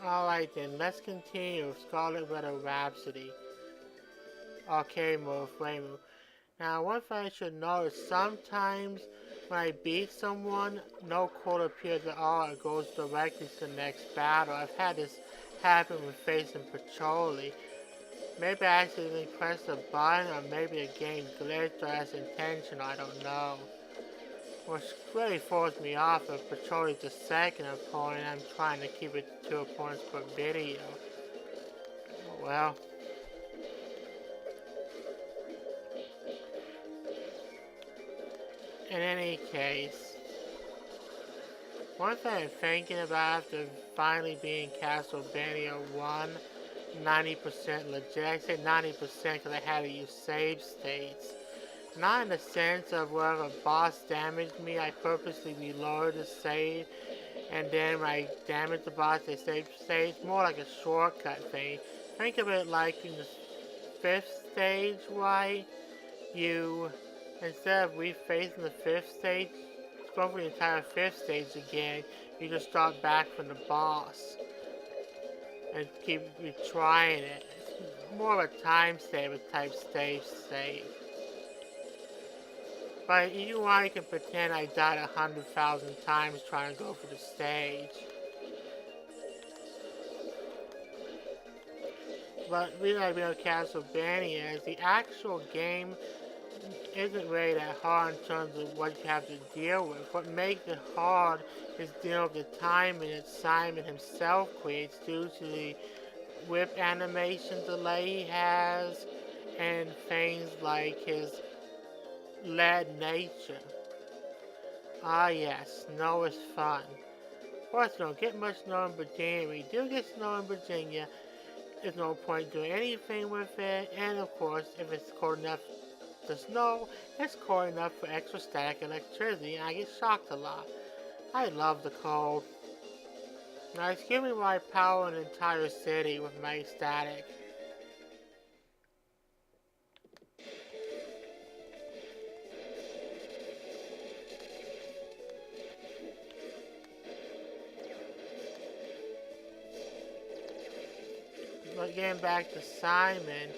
Alright then, let's continue with Scarlet Rhapsody. Arcade mode with Reimu. Now, one thing I should know is sometimes when I beat someone, no code appears at all. It goes directly to the next battle. I've had this happen with facing Patrolli. Maybe I accidentally pressed a button, or maybe the game glitched, or that's intentional, I don't know. Which really throws me off if Patrolli's the second opponent. I'm trying to keep it to 2 opponents per video. Oh well. In any case, one thing I'm thinking about after finally being Castlevania 1, 90% legit. I say 90% because I had to use save states. Not in the sense of wherever a boss damaged me, I purposely reloaded the save, and then when I damaged the boss, they save stage. More like a shortcut thing. Think of it like in the 5th stage, right? You, instead of refacing the 5th stage, go for the entire 5th stage again, you just start back from the boss and keep retrying it. It's more of a time saver type save. But you want, you can pretend I died 100,000 times trying to go for the stage. But the reason I built Castlevania is the actual game isn't really that hard in terms of what you have to deal with. What makes it hard is dealing with the timing that Simon himself creates due to the whip animation delay he has and things like his lead nature. Ah yes, snow is fun. Of course, we don't get much snow in Virginia. We do get snow in Virginia. There's no point doing anything with it. And of course, if it's cold enough to snow, it's cold enough for extra static electricity, and I get shocked a lot. I love the cold. Now, excuse me while I power an entire city with my static. But getting back to Simon,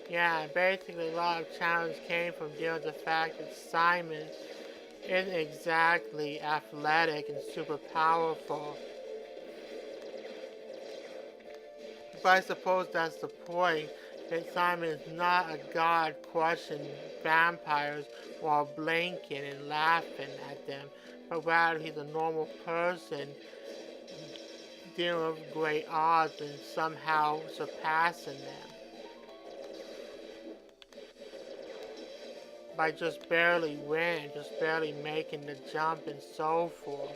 yeah, basically a lot of challenges came from dealing with the fact that Simon isn't exactly athletic and super powerful. But I suppose that's the point, that Simon is not a god crushing vampires while blinking and laughing at them, but rather he's a normal person dealing with great odds and somehow surpassing them by just barely winning, just barely making the jump and so forth.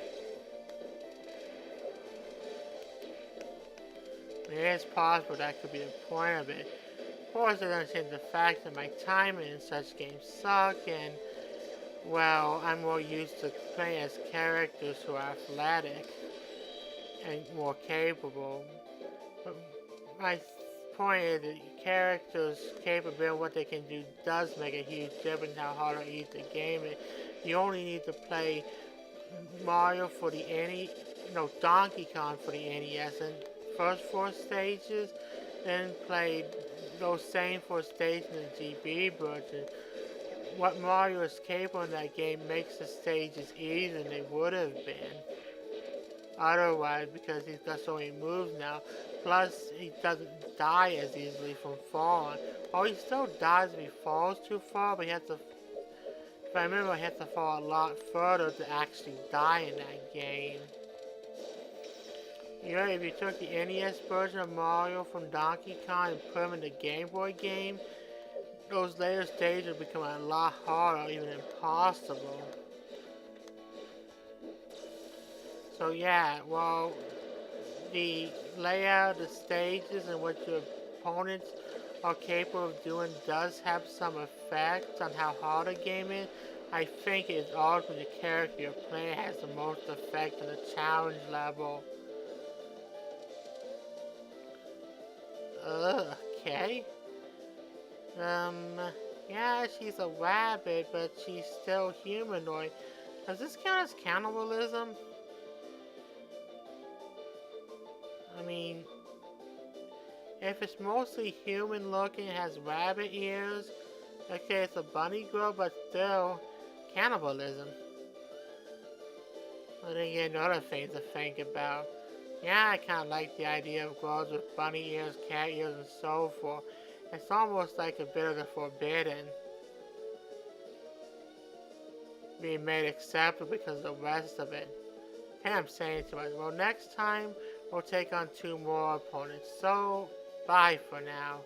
It is possible that could be the point of it. Of course, it doesn't change the fact that my timing in such games suck, and, well, I'm more used to playing as characters who are athletic and more capable. But my point is that characters' capability and what they can do does make a huge difference in how hard or easy the game is. You only need to play Mario for the Donkey Kong for the NES and first 4 stages, then played those same 4 stages in the GB version. What Mario is capable in that game makes the stages easier than they would have been otherwise, because he's got so many moves now. Plus, he doesn't die as easily from falling. Oh, he still dies if he falls too far, but he has to, if I remember, he has to fall a lot further to actually die in that game. You know, if you took the NES version of Mario from Donkey Kong and put him in the Game Boy game, those later stages would become a lot harder, or even impossible. So yeah, well, the layout of the stages and what your opponents are capable of doing does have some effect on how hard a game is. I think it's ultimately the character you're playing has the most effect on the challenge level. Okay. Yeah, she's a rabbit, but she's still humanoid. Does this count as cannibalism? I mean, If it's mostly human looking, has rabbit ears, okay, it's a bunny girl, but still cannibalism. And then again, other things to think about. Yeah, I kind of like the idea of girls with bunny ears, cat ears, and so forth. It's almost like a bit of the forbidden being made acceptable because of the rest of it. Hey, I'm saying to myself, well, next time we'll take on 2 more opponents. So, bye for now.